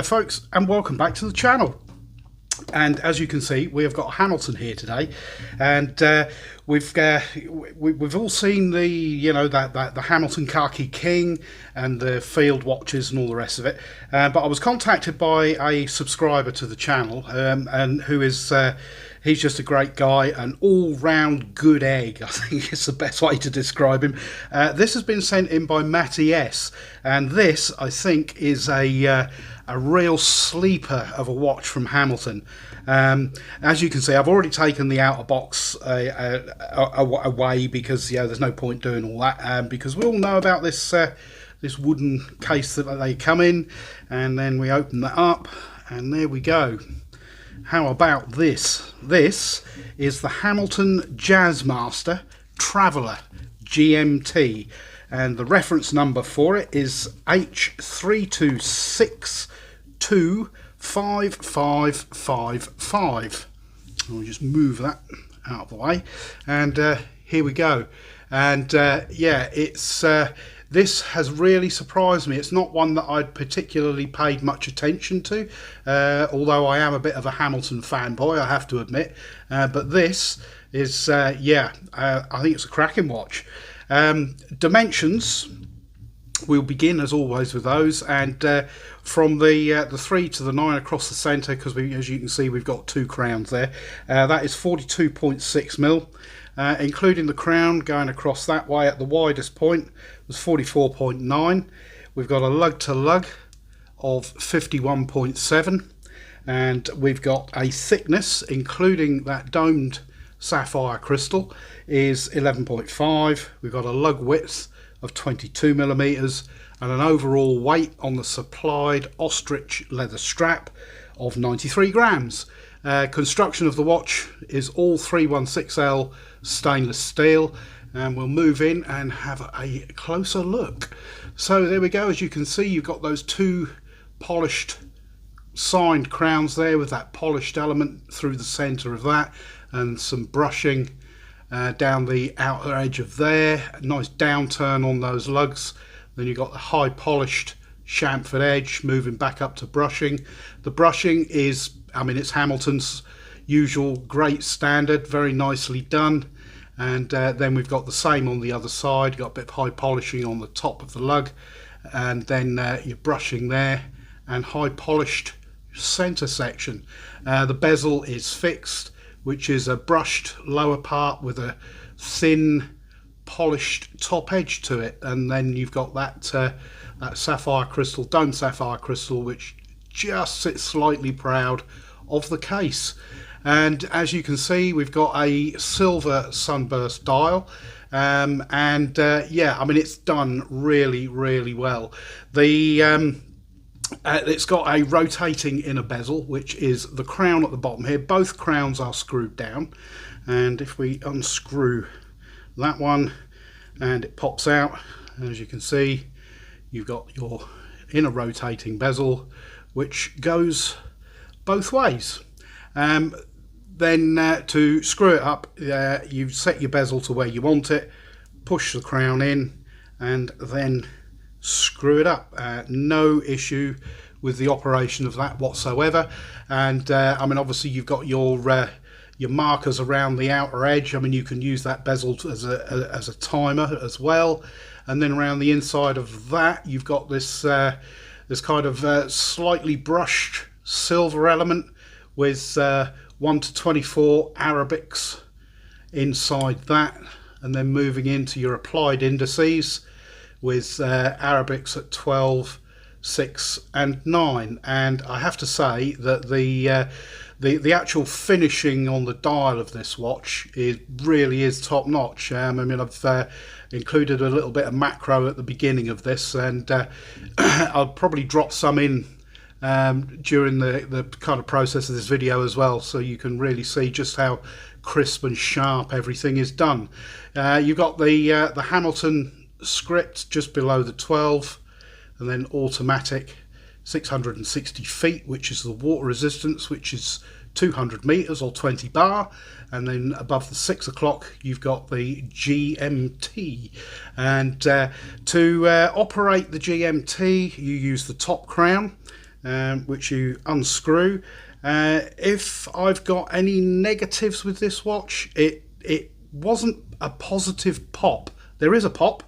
folks, and welcome back to the channel. And as you can see, we have got Hamilton here today, and we've all seen the the Hamilton Khaki King and the field watches and all the rest of it. But I was contacted by a subscriber to the channel, and who is he's just a great guy, an all-round good egg, I think is the best way to describe him. This has been sent in by Matty S, and this I think is a real sleeper of a watch from Hamilton. As you can see, I've already taken the outer box away because there's no point doing all that, because we all know about this this wooden case that they come in, and then we open that up and there we go. How about this? This is the Hamilton Jazzmaster Traveller GMT, and the reference number for it is H32625555. I'll just move that out of the way, and here we go. And yeah, it's this has really surprised me. It's not one that I'd particularly paid much attention to, although I am a bit of a Hamilton fanboy, I have to admit. But this is yeah, I think it's a cracking watch. Dimensions, we'll begin as always with those, and from the 3 to the 9 across the centre, because as you can see we've got two crowns there. That is 42.6 mil, including the crown going across that way at the widest point was 44.9. We've got a lug to lug of 51.7, and we've got a thickness, including that domed sapphire crystal, is 11.5. We've got a lug width of 22 millimeters and an overall weight on the supplied ostrich leather strap of 93 grams. Construction of the watch is all 316L stainless steel, and we'll move in and have a closer look. So there we go. As you can see, you've got those two polished signed crowns there with that polished element through the center of that, and some brushing down the outer edge of there. A nice downturn on those lugs. Then you've got the high polished chamfered edge moving back up to brushing. The brushing is, I mean, it's Hamilton's usual great standard, very nicely done. And then we've got the same on the other side. You've got a bit of high polishing on the top of the lug, and then you're brushing there, and high polished center section. The bezel is fixed, which is a brushed lower part with a thin polished top edge to it, and then you've got that that sapphire crystal, domed sapphire crystal, which just sits slightly proud of the case. And as you can see, we've got a silver sunburst dial, and yeah, I mean, it's done really well. The it's got a rotating inner bezel, which is the crown at the bottom here. Both crowns are screwed down, and if we unscrew that one and it pops out, as you can see, you've got your inner rotating bezel, which goes both ways. Then to screw it up, you set your bezel to where you want it, push the crown in, and then screw it up. No issue with the operation of that whatsoever. And I mean, obviously you've got your markers around the outer edge. I mean, you can use that bezel as a timer as well. And then around the inside of that, you've got this this kind of slightly brushed silver element with 1 to 24 Arabics inside that, and then moving into your applied indices with Arabics at 12, 6 and 9. And I have to say that the actual finishing on the dial of this watch really is top notch. I mean, I've included a little bit of macro at the beginning of this, and I'll probably drop some in during the kind of process of this video as well, so you can really see just how crisp and sharp everything is done. You've got the Hamilton script just below the 12, and then automatic 660 feet, which is the water resistance, which is 200 meters or 20 bar, and then above the 6 o'clock you've got the GMT. And to operate the GMT, you use the top crown. which you unscrew. If I've got any negatives with this watch, it wasn't a positive pop. There is a pop,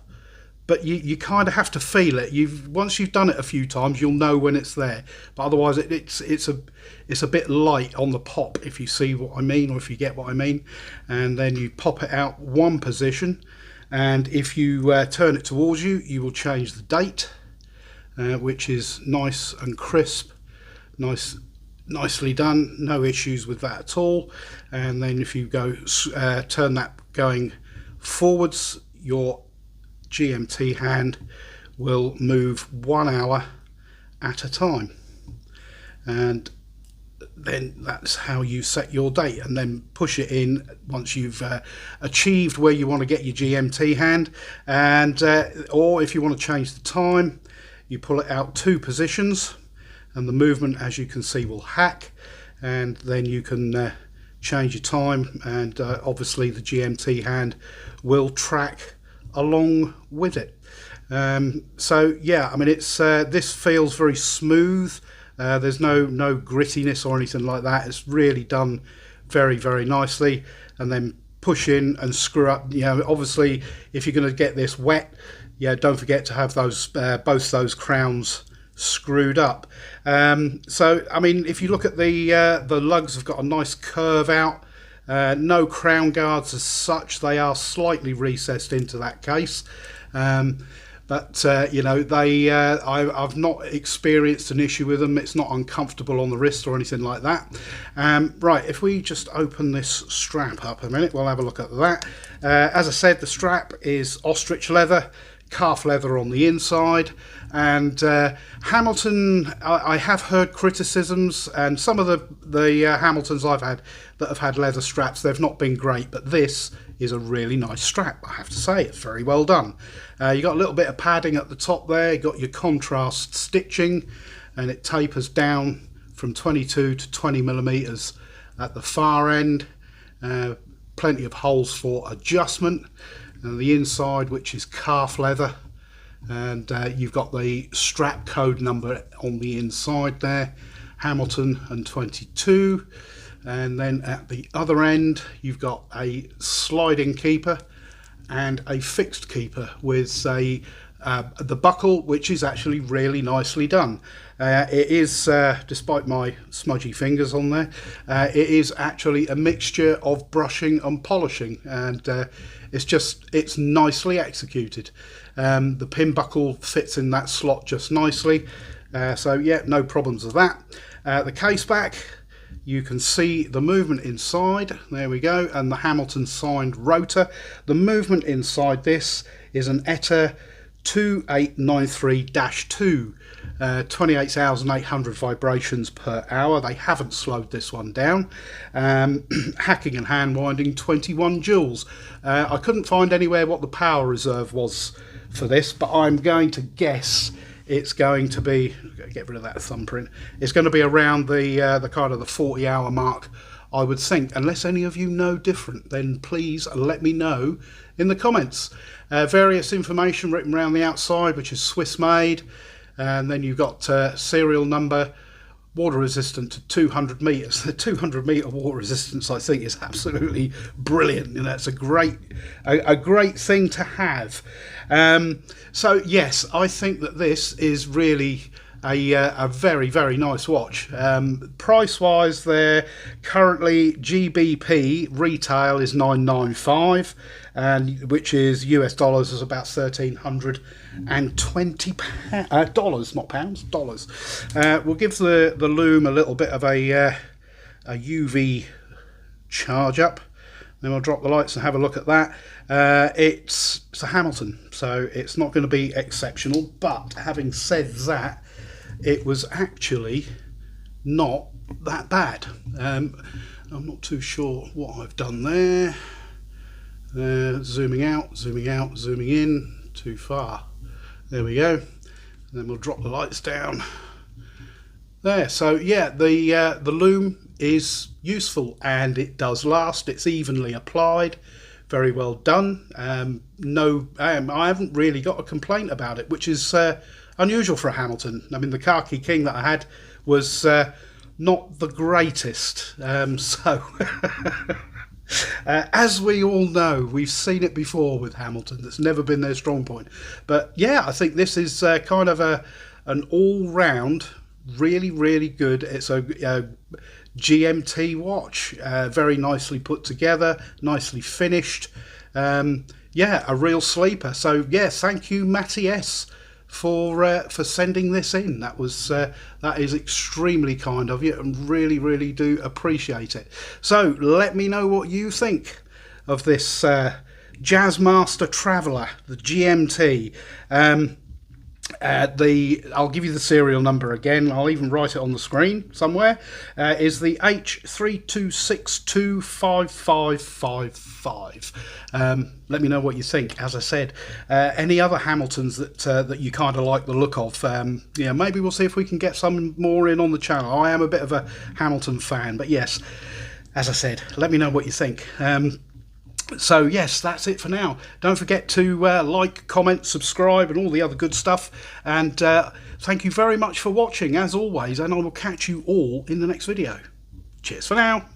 but you kind of have to feel it. Once you've done it a few times, you'll know when it's there. But otherwise, it's a bit light on the pop, if you see what I mean, or if you get what I mean. And then you pop it out one position, and if you turn it towards you, you will change the date, which is nice and crisp, nicely done. No issues with that at all. And then if you go turn that going forwards, your GMT hand will move 1 hour at a time, and then that's how you set your date, and then push it in once you've achieved where you want to get your GMT hand. And or if you want to change the time, you pull it out 2 positions, and the movement, as you can see, will hack, and then you can change your time, and obviously the GMT hand will track along with it. So yeah, I mean, it's this feels very smooth. There's no grittiness or anything like that. It's really done very nicely. And then push in and screw up. You know, obviously, if you're going to get this wet, yeah, don't forget to have those both those crowns screwed up. So I mean, if you look at the lugs, have got a nice curve out. No crown guards as such. They are slightly recessed into that case, but you know, I've not experienced an issue with them. It's not uncomfortable on the wrist or anything like that. Right, if we just open this strap up a minute, we'll have a look at that. As I said, the strap is ostrich leather, calf leather on the inside. And Hamilton, I have heard criticisms, and some of the Hamiltons I've had that have had leather straps, they've not been great, but this is a really nice strap, I have to say. It's very well done. You got a little bit of padding at the top there, you got your contrast stitching, and it tapers down from 22 to 20 millimeters at the far end. Plenty of holes for adjustment, and the inside, which is calf leather. And you've got the strap code number on the inside there, Hamilton and 22. And then at the other end, you've got a sliding keeper and a fixed keeper with the buckle, which is actually really nicely done. It is, despite my smudgy fingers on there, it is actually a mixture of brushing and polishing, and it's nicely executed. The pin buckle fits in that slot just nicely, so yeah, no problems with that. The case back, you can see the movement inside, there we go, and the Hamilton signed rotor. The movement inside this is an ETA 2893-2, 28,800 vibrations per hour. They haven't slowed this one down. Hacking and hand winding, 21 joules. I couldn't find anywhere what the power reserve was for this, but I'm going to guess it's going to be, get rid of that thumbprint, it's going to be around the kind of the 40-hour mark, I would think. Unless any of you know different, then please let me know in the comments. Various information written around the outside, which is Swiss made, and then you've got serial number, water resistant to 200 meters. The 200 meter water resistance, I think, is absolutely brilliant, and that's a great thing to have. So yes, I think that this is really a very nice watch. Price wise, there currently GBP retail is $995, and which is US dollars is about $1,320 dollars, not pounds, dollars. We'll give the Lume a little bit of a UV charge up, then we'll drop the lights and have a look at that. It's a Hamilton, so it's not going to be exceptional, but having said that, it was actually not that bad. I'm not too sure what I've done there. Zooming out, zooming out, zooming in, too far. There we go. And then we'll drop the lights down there. So yeah, the Lume is useful and it does last. It's evenly applied, very well done. I haven't really got a complaint about it, which is unusual for a Hamilton. I mean, the Khaki King that I had was not the greatest, so as we all know, we've seen it before with Hamilton. That's never been their strong point. But yeah, I think this is kind of an all-round really, really good. It's a GMT watch, very nicely put together, nicely finished. Yeah, a real sleeper. So yeah, thank you, Matty S, for sending this in. That is extremely kind of you, and really, really do appreciate it. So let me know what you think of this Jazzmaster Traveller, the GMT. I'll give you the serial number again. I'll even write it on the screen somewhere. Is the H32625555. Let me know what you think. As I said, any other Hamiltons that you kind of like the look of, yeah, maybe we'll see if we can get some more in on the channel. I am a bit of a Hamilton fan, but yes, as I said, let me know what you think. So yes, that's it for now. Don't forget to like, comment, subscribe and all the other good stuff, and thank you very much for watching as always, and I will catch you all in the next video. Cheers for now.